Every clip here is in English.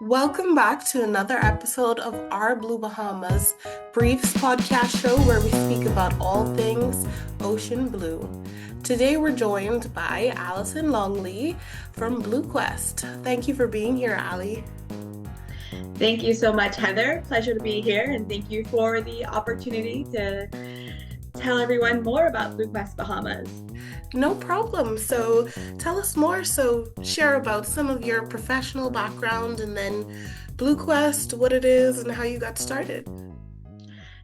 Welcome back to another episode of Our Blue Bahamas Briefs podcast show where we speak about all things ocean blue. Today we're joined by Allison Longley from Blue Quest. Thank you for being here, Allie. Thank you so much, Heather. Pleasure to be here, and thank you for the opportunity to tell everyone more about Blue Quest Bahamas. No problem. So tell us more. So share about some of your professional background and then Blue Quest, what it is, and how you got started.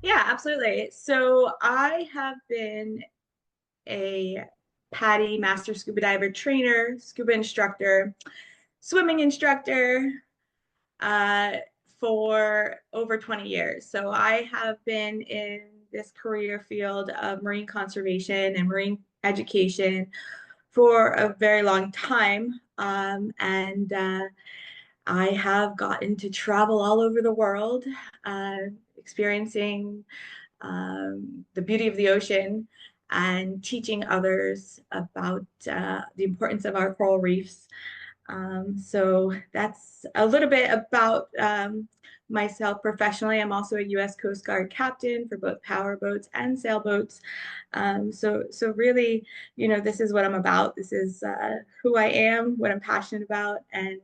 Yeah, absolutely. So I have been a PADI Master Scuba Diver trainer, scuba instructor, swimming instructor uh, for over 20 years. So I have been in this career field of marine conservation and marine education for a very long time. And I have gotten to travel all over the world, uh, experiencing the beauty of the ocean and teaching others about the importance of our coral reefs. So that's a little bit about myself professionally. I'm also a U.S. Coast Guard captain for both power boats and sailboats. So really, this is what I'm about. This is who I am, what I'm passionate about, and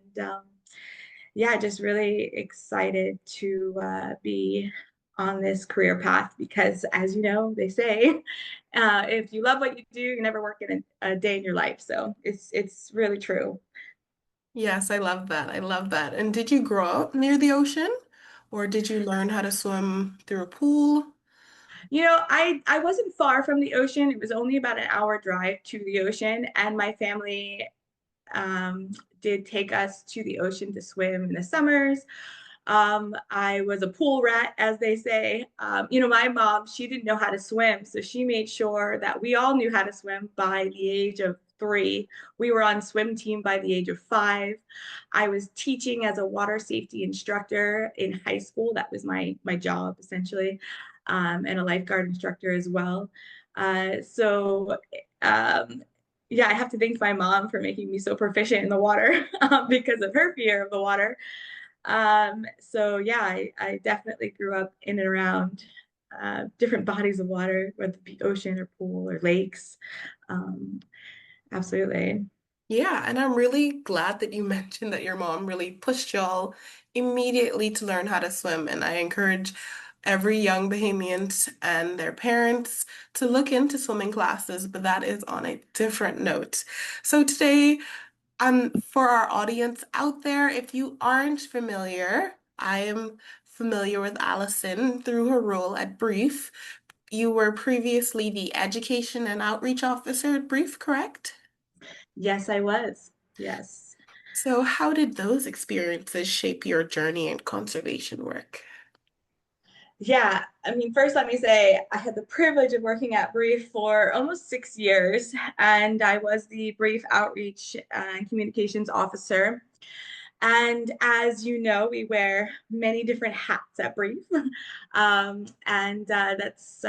yeah, just really excited to be on this career path because, as you know, they say, if you love what you do, you never work in a day in your life. So it's really true. Yes, I love that. I love that. And did you grow up near the ocean or did you learn how to swim through a pool? I wasn't far from the ocean. It was only about an hour drive to the ocean, and my family um, did take us to the ocean to swim in the summers. I was a pool rat, as they say. My mom, she didn't know how to swim, so she made sure that we all knew how to swim by the age of 3. We were on swim team by the age of 5. I was teaching as a water safety instructor in high school. That was my job essentially, and a lifeguard instructor as well. So um, yeah, I have to thank my mom for making me so proficient in the water because of her fear of the water. So yeah, I definitely grew up in and around different bodies of water, whether it be ocean or pool or lakes. Um, Absolutely. Yeah, and I'm really glad that you mentioned that your mom really pushed y'all immediately to learn how to swim. And I encourage every young Bahamian and their parents to look into swimming classes, but that is on a different note. So today, for our audience out there, if you aren't familiar, I am familiar with Allison through her role at Brief. You were previously the Education and Outreach Officer at Brief, correct? Yes, I was. Yes. So, how did those experiences shape your journey in conservation work? Yeah, I mean, first let me say I had the privilege of working at Brief for almost 6 years, and I was the Brief Outreach and Communications Officer. And as you know, we wear many different hats at Brief. And that's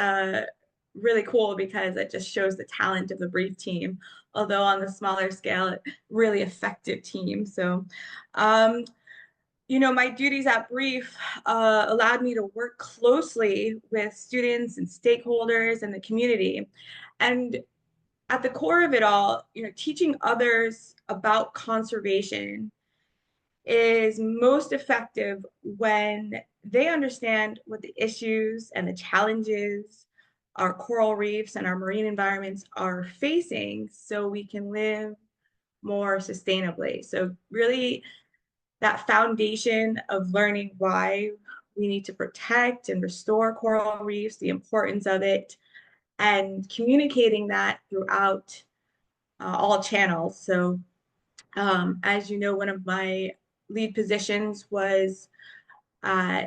really cool because it just shows the talent of the Brief team, although on the smaller scale, really effective team. So, um, my duties at Brief allowed me to work closely with students and stakeholders and the community. And at the core of it all, teaching others about conservation is most effective when they understand what the issues and the challenges our coral reefs and our marine environments are facing so we can live more sustainably. So, really, that foundation of learning why we need to protect and restore coral reefs, the importance of it, and communicating that throughout all channels. So, as you know, one of my lead positions was uh,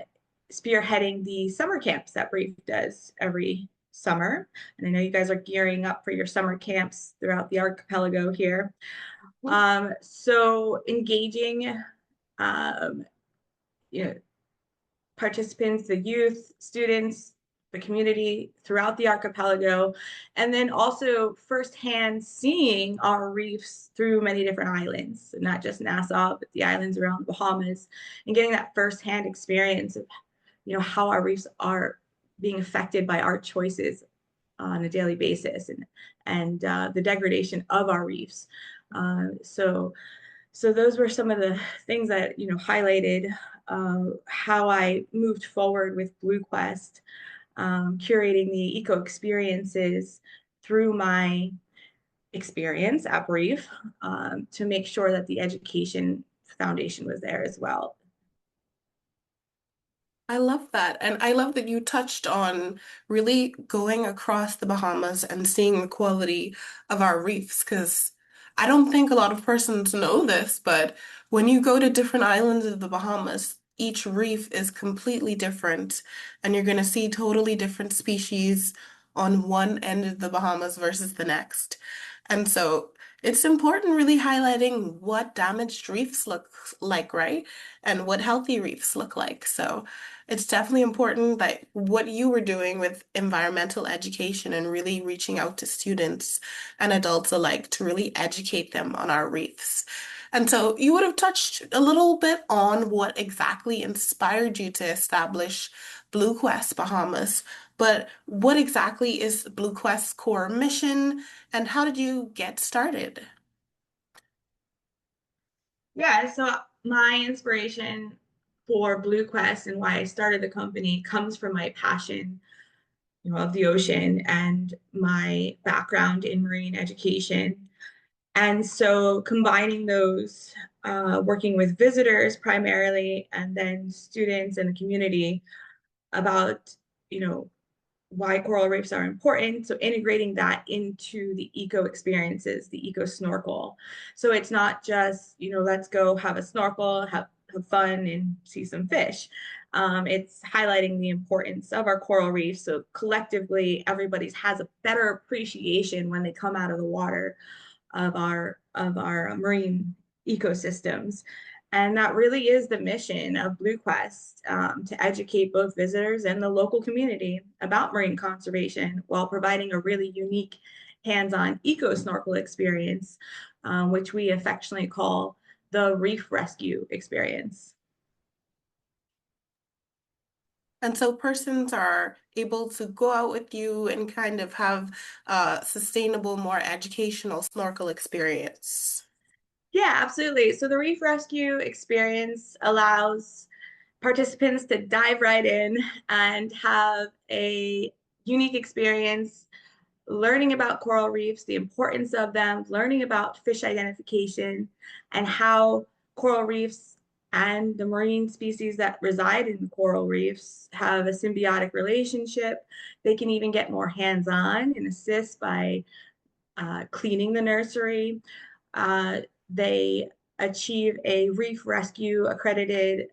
spearheading the summer camps that Brief does every summer. And I know you guys are gearing up for your summer camps throughout the archipelago here. So engaging, um, you know, participants, the youth, students, the community throughout the archipelago, and then also firsthand seeing our reefs through many different islands, not just Nassau, but the islands around the Bahamas, and getting that firsthand experience of, how our reefs are being affected by our choices on a daily basis, and the degradation of our reefs. So those were some of the things that highlighted how I moved forward with Blue Quest, curating the eco experiences through my experience at Brief, to make sure that the education foundation was there as well. I love that. And I love that you touched on really going across the Bahamas and seeing the quality of our reefs. Because I don't think a lot of persons know this, but when you go to different islands of the Bahamas, each reef is completely different. And you're going to see totally different species on one end of the Bahamas versus the next. And so it's important really highlighting what damaged reefs look like, right? And what healthy reefs look like. So it's definitely important that what you were doing with environmental education and really reaching out to students and adults alike to really educate them on our reefs. And so you would have touched a little bit on what exactly inspired you to establish Blue Quest Bahamas, but what exactly is Blue Quest's core mission and how did you get started? Yeah, so my inspiration for Blue Quest and why I started the company comes from my passion, of the ocean and my background in marine education. And so combining those, working with visitors primarily, and then students and the community about, you know, why coral reefs are important. So integrating that into the eco experiences, the eco snorkel. So it's not just, let's go have a snorkel, have fun and see some fish. It's highlighting the importance of our coral reefs. So collectively, everybody has a better appreciation when they come out of the water of our marine ecosystems. And that really is the mission of Blue Quest, to educate both visitors and the local community about marine conservation while providing a really unique hands-on eco snorkel experience, which we affectionately call the reef rescue experience. And so persons are able to go out with you and kind of have a sustainable, more educational snorkel experience. Yeah, absolutely. So the reef rescue experience allows participants to dive right in and have a unique experience learning about coral reefs, the importance of them, learning about fish identification, and how coral reefs and the marine species that reside in the coral reefs have a symbiotic relationship. They can even get more hands-on and assist by cleaning the nursery. Uh, they achieve a reef rescue accredited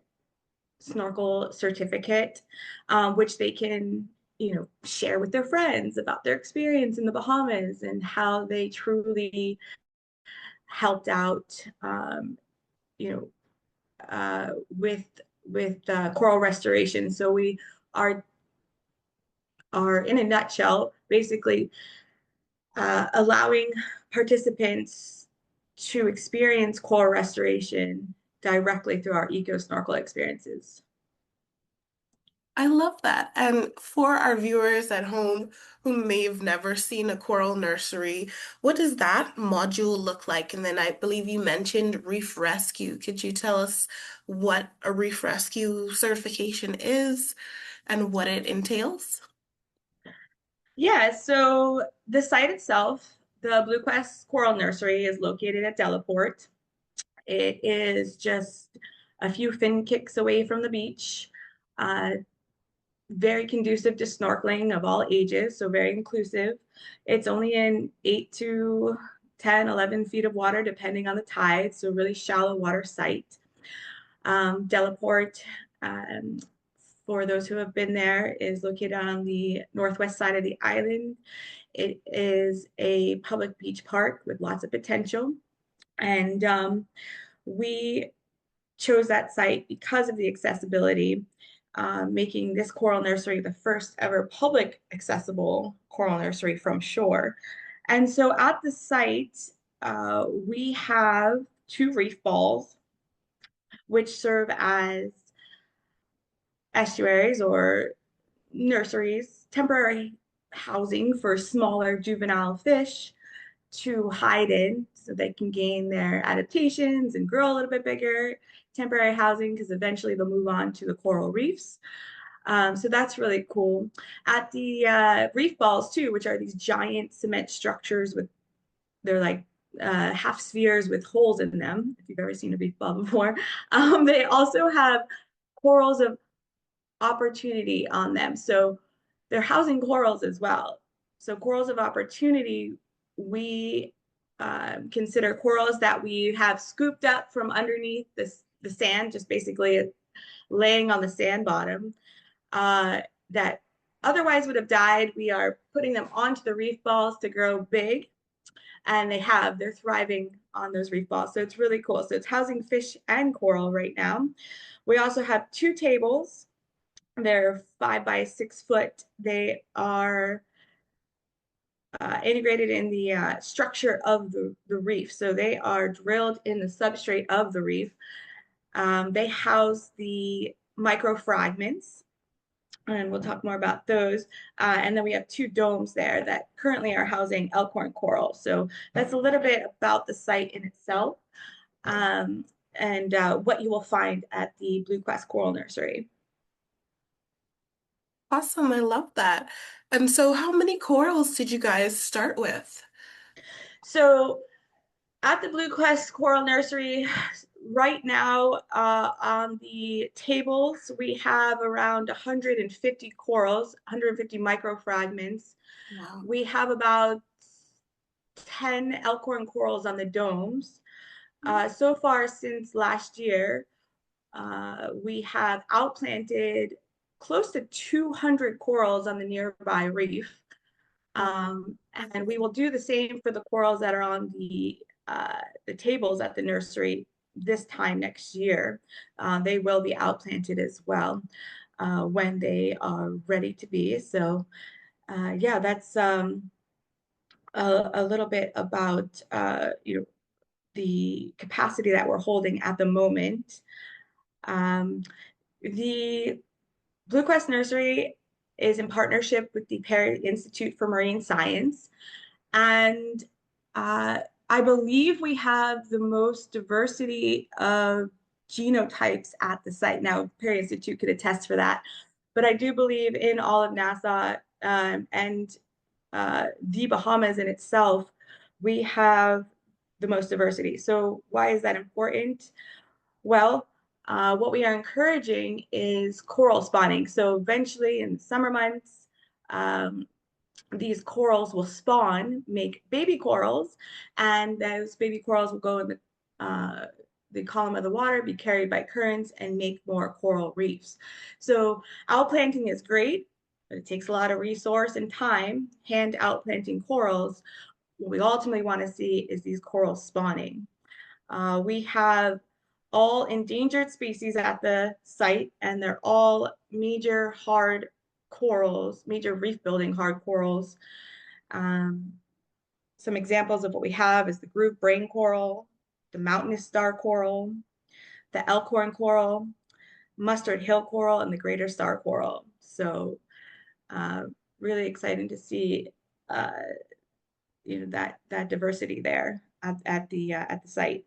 snorkel certificate, which they can, share with their friends about their experience in the Bahamas and how they truly helped out, you know, with coral restoration. So we are are in a nutshell basically allowing participants to experience coral restoration directly through our eco snorkel experiences. I love that. And for our viewers at home who may have never seen a coral nursery, what does that module look like? And then I believe you mentioned reef rescue. Could you tell us what a reef rescue certification is and what it entails? Yeah, so the site itself, the Blue Quest Coral Nursery, is located at Delaport. It is just a few fin kicks away from the beach. Uh, very conducive to snorkeling of all ages, so very inclusive. It's only in 8 to 10, 11 feet of water, depending on the tide, so really shallow water site. Delaport, um, for those who have been there, is located on the northwest side of the island. It is a public beach park with lots of potential. And we chose that site because of the accessibility. making this coral nursery the first ever public accessible coral nursery from shore. And so at the site, we have two reef balls, which serve as estuaries or nurseries, temporary housing for smaller juvenile fish to hide in so they can gain their adaptations and grow a little bit bigger. Temporary housing because eventually they'll move on to the coral reefs. So that's really cool. At the reef balls too, which are these giant cement structures with they're like half spheres with holes in them. If you've ever seen a reef ball before, they also have corals of opportunity on them. So they're housing corals as well. So corals of opportunity, we consider corals that we have scooped up from underneath the sand, just basically laying on the sand bottom, uh, that otherwise would have died. We are putting them onto the reef balls to grow big, and they're thriving on those reef balls. So it's really cool. So it's housing fish and coral right now. We also have two tables. They're 5 by 6 foot. They are integrated in the structure of the reef. So they are drilled in the substrate of the reef. They house the microfragments, and we'll talk more about those. And then we have two domes there that currently are housing elkhorn coral. So that's a little bit about the site in itself, um, and what you will find at the Blue Quest Coral Nursery. Awesome, I love that. And so, how many corals did you guys start with? So at the Blue Quest Coral Nursery, right now on the tables, we have around 150 corals, 150 microfragments. Wow. We have about 10 elkhorn corals on the domes. So far since last year, we have outplanted close to 200 corals on the nearby reef. And we will do the same for the corals that are on the tables at the nursery this time next year. They will be outplanted as well when they are ready to be. So yeah, that's a little bit about the capacity that we're holding at the moment. The Blue Quest Nursery is in partnership with the Perry Institute for Marine Science. And uh, I believe we have the most diversity of genotypes at the site. Now, Perry Institute could attest for that. But I do believe in all of Nassau and the Bahamas in itself, we have the most diversity. So why is that important? Well, what we are encouraging is coral spawning. So eventually in the summer months, um, these corals will spawn, make baby corals, and those baby corals will go in the column of the water, be carried by currents, and make more coral reefs. So outplanting is great, but it takes a lot of resource and time, hand outplanting corals. What we ultimately want to see is these corals spawning. We have all endangered species at the site, and they're all major hard corals, major reef building hard corals. Um, some examples of what we have is the groove brain coral, the mountainous star coral, the elkhorn coral, mustard hill coral, and the greater star coral. So uh, really exciting to see uh, that diversity there at the site.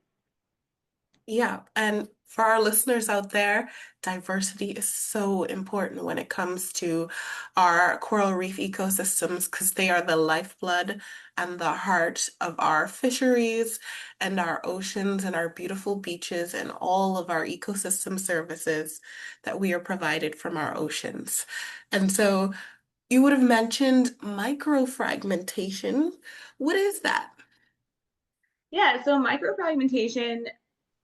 Yeah, and for our listeners out there, diversity is so important when it comes to our coral reef ecosystems because they are the lifeblood and the heart of our fisheries and our oceans and our beautiful beaches and all of our ecosystem services that we are provided from our oceans. And so you would have mentioned microfragmentation. What is that? Yeah, so microfragmentation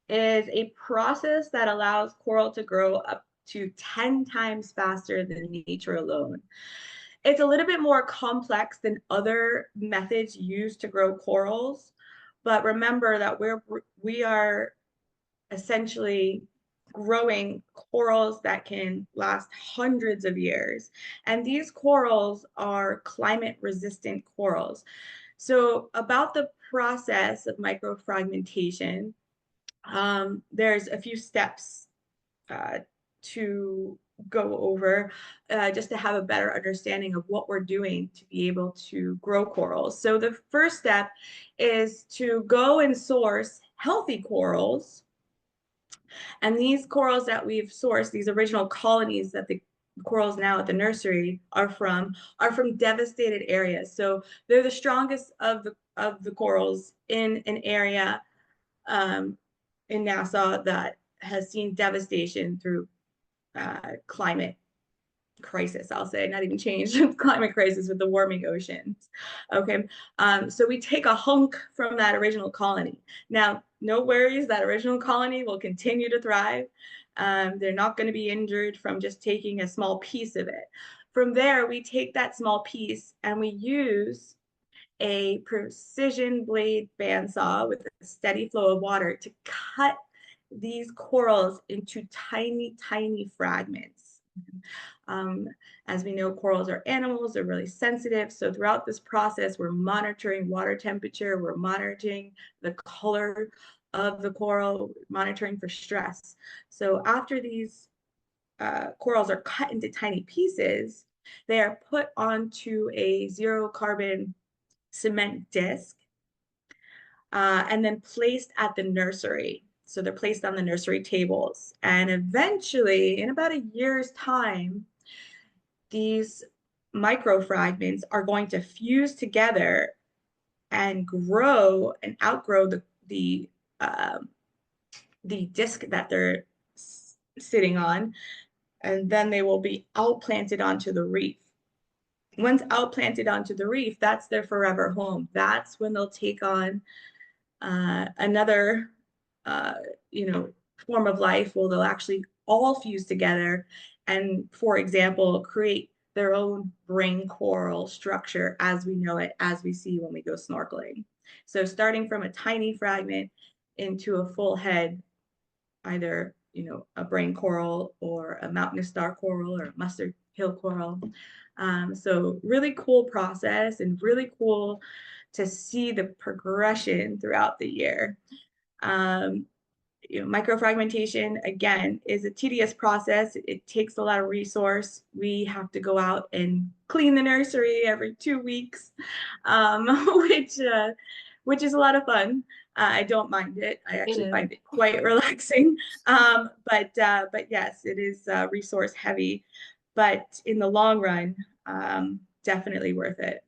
is a process that allows coral to grow up to 10 times faster than nature alone. It's a little bit more complex than other methods used to grow corals, but remember that we are essentially growing corals that can last hundreds of years. And these corals are climate resistant corals. So, about the process of microfragmentation, there's a few steps uh, to go over just to have a better understanding of what we're doing to be able to grow corals. So, the first step is to go and source healthy corals, and these corals that we've sourced, these original colonies that the corals now at the nursery are from devastated areas. So they're the strongest of the corals in an area um, in Nassau that has seen devastation through climate crisis, I'll say, not even change, climate crisis with the warming oceans. Okay. So we take a hunk from that original colony. Now, no worries, that original colony will continue to thrive. They're not going to be injured from just taking a small piece of it. From there, we take that small piece and we use a precision blade bandsaw with a steady flow of water to cut these corals into tiny, tiny fragments. Um, as we know, corals are animals, they're really sensitive. So throughout this process, we're monitoring water temperature, we're monitoring the color of the coral, monitoring for stress. So after these corals are cut into tiny pieces, they are put onto a zero carbon cement disc and then placed at the nursery. So they're placed on the nursery tables. And eventually, in about a year's time, these microfragments are going to fuse together and grow and outgrow um, the disc that they're sitting on, and then they will be outplanted onto the reef. Once outplanted onto the reef, that's their forever home. That's when they'll take on another, uh, you know, form of life where they'll actually all fuse together and, for example, create their own brain coral structure as we know it, as we see when we go snorkeling. So starting from a tiny fragment into a full head, either, a brain coral or a mountainous star coral or a mustard hill coral. So really cool process and really cool to see the progression throughout the year. Um, Microfragmentation, again, is a tedious process. It takes a lot of resource. We have to go out and clean the nursery every 2 weeks, um, which uh, which is a lot of fun. I don't mind it. I It actually is. find it quite relaxing. But yes, it is resource heavy, but in the long run, definitely worth it.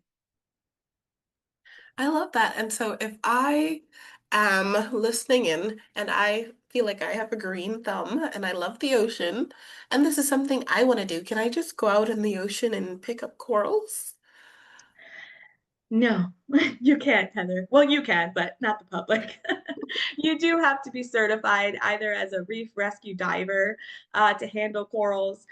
I love that. And so if I am listening in and I feel like I have a green thumb and I love the ocean, and this is something I want to do, can I just go out in the ocean and pick up corals? No, you can't, Heather. Well, you can, but not the public. You do have to be certified either as a reef rescue diver to handle corals,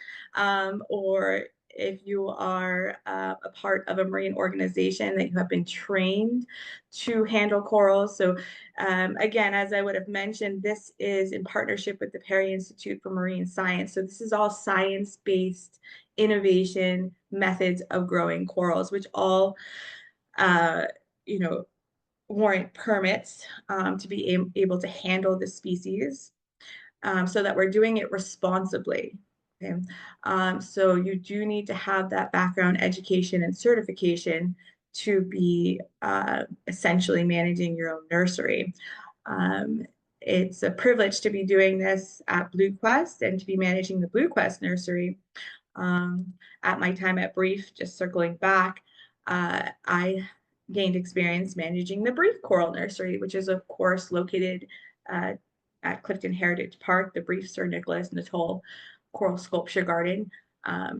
or if you are a part of a marine organization that you have been trained to handle corals. So, again, as I would have mentioned, this is in partnership with the Perry Institute for Marine Science. So, this is all science-based innovation methods of growing corals, which all uh, you know, warrant permits to be able to handle the species so that we're doing it responsibly. Okay. So you do need to have that background education and certification to be essentially managing your own nursery. Um, it's a privilege to be doing this at Blue Quest and to be managing the Blue Quest nursery. Um, at my time at Brief, just circling back, I gained experience managing the Brief Coral Nursery, which is, of course, located uh, at Clifton Heritage Park, the Brief Sir Nicholas Nuttall Coral Sculpture Garden.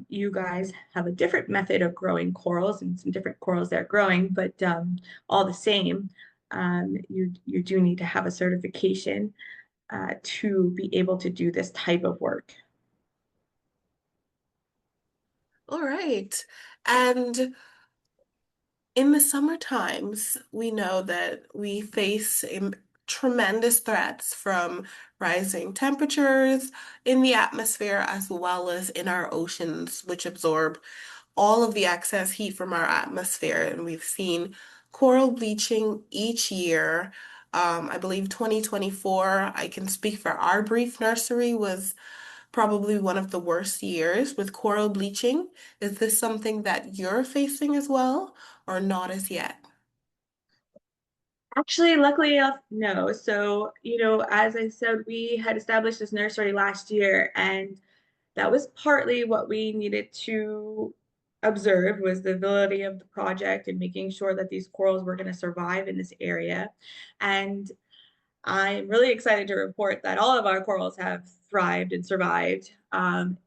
You guys have a different method of growing corals and some different corals they're growing, but all the same, you do need to have a certification to be able to do this type of work. All right. And in the summer times, we know that we face tremendous threats from rising temperatures in the atmosphere as well as in our oceans, which absorb all of the excess heat from our atmosphere. And we've seen coral bleaching each year. I believe 2024, I can speak for our brief nursery, was probably one of the worst years with coral bleaching. Is this something that you're facing as well, or not as yet? Actually, luckily enough, no. So, as I said, we had established this nursery last year, and that was partly what we needed to observe was the validity of the project and making sure that these corals were going to survive in this area. And I'm really excited to report that all of our corals have thrived and survived.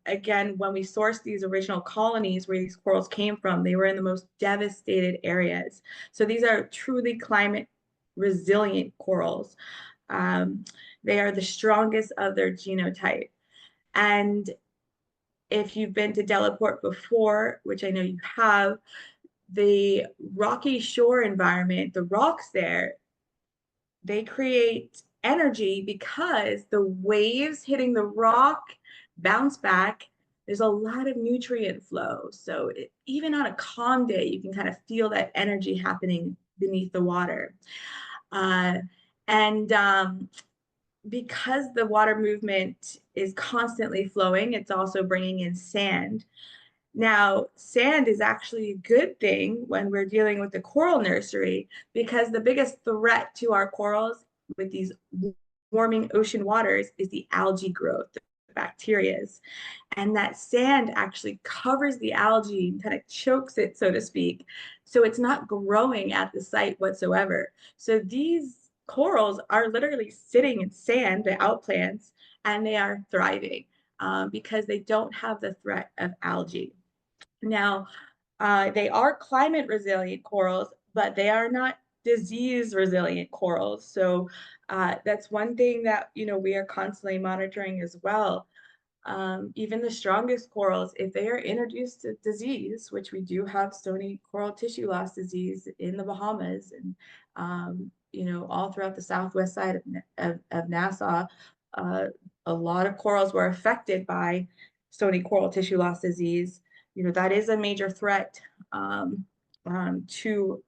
Again, when we sourced these original colonies where these corals came from, they were in the most devastated areas. So these are truly climate resilient corals. Um, they are the strongest of their genotype. And if you've been to Delaport before, which I know you have, the rocky shore environment, the rocks there, they create energy because the waves hitting the rock bounce back. There's a lot of nutrient flow. So even on a calm day, you can kind of feel that energy happening beneath the water. Uh, and because the water movement is constantly flowing, it's also bringing in sand. Now, sand is actually a good thing when we're dealing with the coral nursery because the biggest threat to our corals with these warming ocean waters is the algae growth, the bacterias. And that sand actually covers the algae and kind of chokes it, so to speak. So it's not growing at the site whatsoever. So these corals are literally sitting in sand, the outplants, and they are thriving because they don't have the threat of algae. Now, they are climate resilient corals, but they are not disease resilient corals. So that's one thing that we are constantly monitoring as well. Even the strongest corals, if they are introduced to disease, which we do have stony coral tissue loss disease in the Bahamas and all throughout the southwest side of Nassau, uh, a lot of corals were affected by stony coral tissue loss disease. That is a major threat to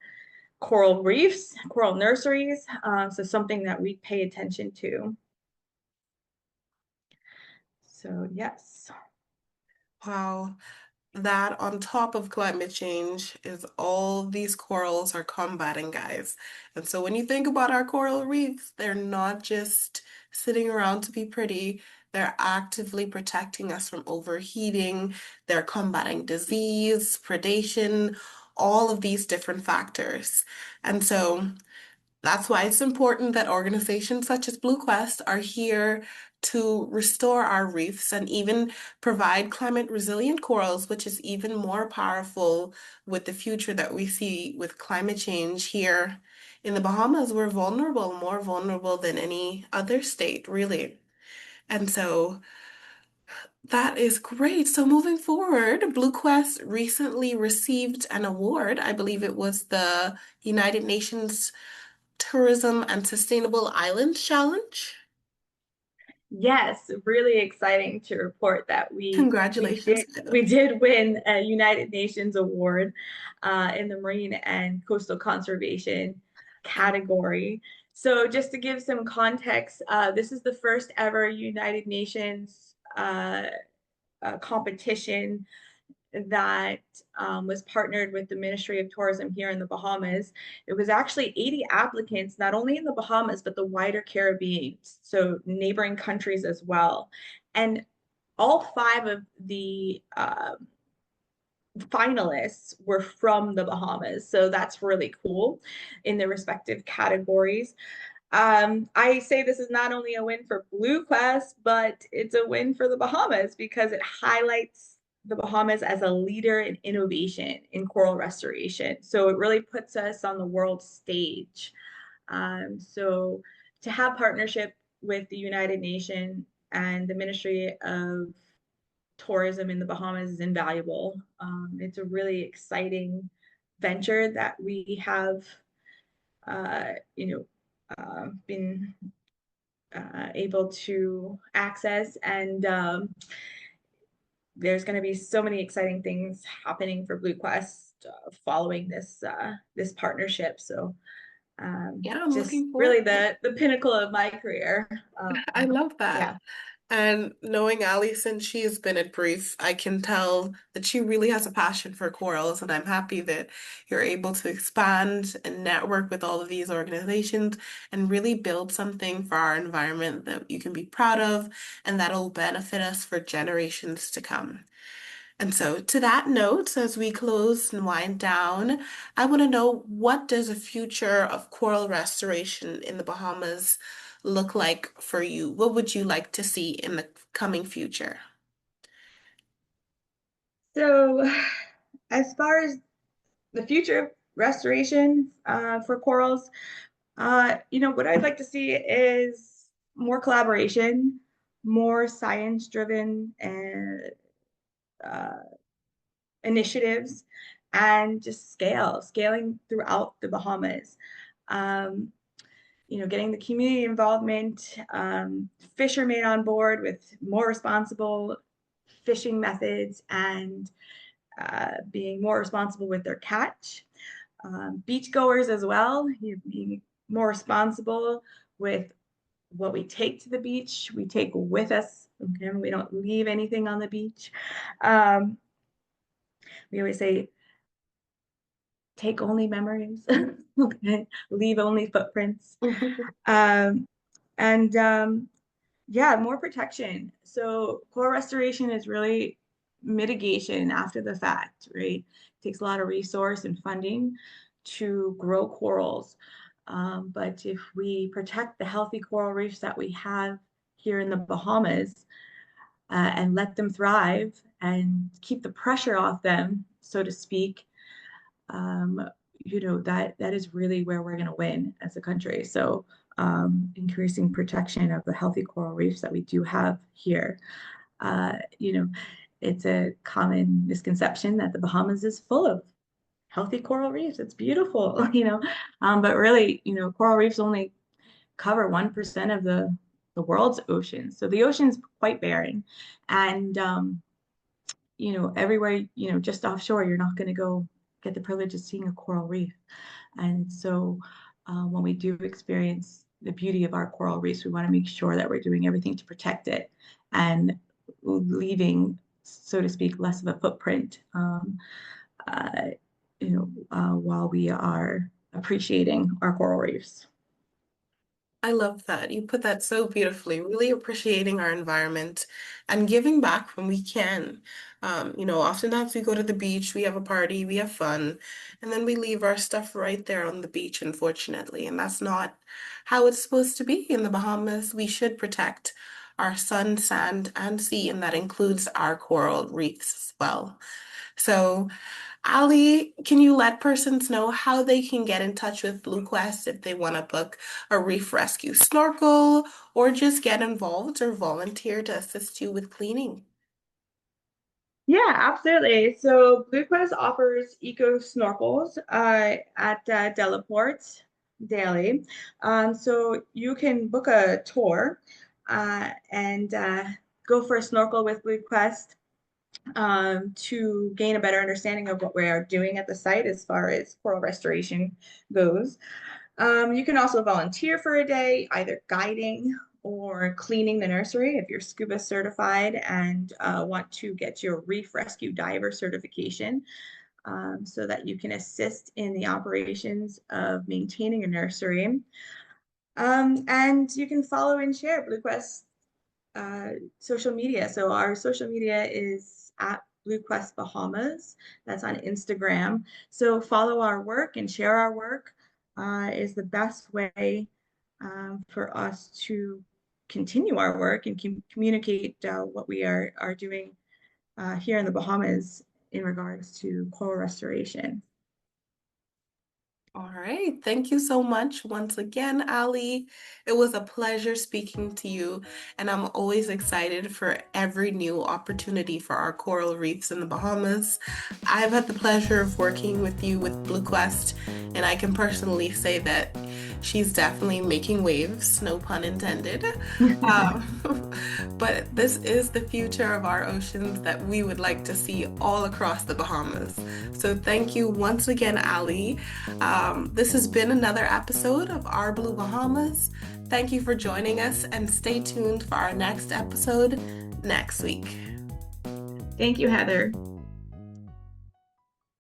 coral reefs, coral nurseries. So something that we pay attention to. So yes. Wow. That on top of climate change is all these corals are combating, guys. And so when you think about our coral reefs, they're not just sitting around to be pretty, they're actively protecting us from overheating, they're combating disease, predation, all of these different factors. And so that's why it's important that organizations such as Blue Quest are here to restore our reefs and even provide climate resilient corals, which is even more powerful with the future that we see with climate change here in the Bahamas. We're vulnerable, more vulnerable than any other state, really. And so that is great. So moving forward, Blue Quest recently received an award. I believe it was the United Nations Tourism and Sustainable Islands Challenge. Yes, really exciting to report that we Congratulations, did by the we way. did win a United Nations award in the marine and coastal conservation category. So just to give some context, this is the first ever United Nations competition that was partnered with the Ministry of Tourism here in the Bahamas. It was actually 80 applicants, not only in the Bahamas, but the wider Caribbean, so neighboring countries as well. And all five of the finalists were from the Bahamas. So that's really cool in their respective categories. I say this is not only a win for Blue Quest, but it's a win for the Bahamas because it highlights the Bahamas as a leader in innovation in coral restoration. So it really puts us on the world stage. So to have partnership with the United Nations and the Ministry of Tourism in the Bahamas is invaluable. It's a really exciting venture that we have, uh, you know, been able to access. And there's going to be so many exciting things happening for Blue Quest following this partnership. So Yeah, I'm just looking really forward. the pinnacle of my career. I love that. Yeah. And knowing Ali since she has been at Brief, I can tell that she really has a passion for corals, and I'm happy that you're able to expand and network with all of these organizations and really build something for our environment that you can be proud of and that'll benefit us for generations to come. And so, to that note, as we close and wind down, I want to know, what does a future of coral restoration in the Bahamas look like for you? What would you like to see in the coming future? So, as far as the future restoration for corals, what I'd like to see is more collaboration, more science-driven uh, initiatives, and just scaling throughout the Bahamas. Um, getting the community involvement, fishermen on board with more responsible fishing methods and being more responsible with their catch. Beachgoers as well, being more responsible with what we take to the beach, we take with us. Okay? We don't leave anything on the beach. Um, we always say, take only memories, okay? Leave only footprints. Um, and Yeah, more protection. So coral restoration is really mitigation after the fact, right? It takes a lot of resource and funding to grow corals. But if we protect the healthy coral reefs that we have here in the Bahamas and let them thrive and keep the pressure off them, so to speak, um, that is really where we're going to win as a country. So increasing protection of the healthy coral reefs that we do have here. Uh, you know, it's a common misconception that the Bahamas is full of healthy coral reefs. It's beautiful, but really, coral reefs only cover 1% of the world's oceans. So the ocean's quite barren, and everywhere, just offshore, you're not going to go get the privilege of seeing a coral reef. And so when we do experience the beauty of our coral reefs, we want to make sure that we're doing everything to protect it and leaving, so to speak, less of a footprint, uh, while we are appreciating our coral reefs. I love that. You put that so beautifully, really appreciating our environment and giving back when we can. Oftentimes we go to the beach, we have a party, we have fun, and then we leave our stuff right there on the beach, unfortunately. And that's not how it's supposed to be in the Bahamas. We should protect our sun, sand, and sea, and that includes our coral reefs as well. So, Ali, can you let persons know how they can get in touch with Blue Quest if they want to book a reef rescue snorkel or just get involved or volunteer to assist you with cleaning? Yeah, absolutely. So Blue Quest offers eco snorkels at Delaport daily. So you can book a tour and go for a snorkel with Blue Quest to gain a better understanding of what we are doing at the site as far as coral restoration goes. You can also volunteer for a day, either guiding or cleaning the nursery if you're scuba certified and want to get your reef rescue diver certification so that you can assist in the operations of maintaining a nursery. And you can follow and share Blue Quest social media. So our social media is at Blue Quest Bahamas. That's on Instagram. So follow our work and share our work is the best way for us to continue our work and communicate what we are doing here in the Bahamas in regards to coral restoration. All right. Thank you so much once again, Ali. It was a pleasure speaking to you, and I'm always excited for every new opportunity for our coral reefs in the Bahamas. I've had the pleasure of working with you with Blue Quest, and I can personally say that she's definitely making waves, no pun intended. But this is the future of our oceans that we would like to see all across the Bahamas. So thank you once again, Ali. This has been another episode of Our Blue Bahamas. Thank you for joining us and stay tuned for our next episode next week. Thank you, Heather.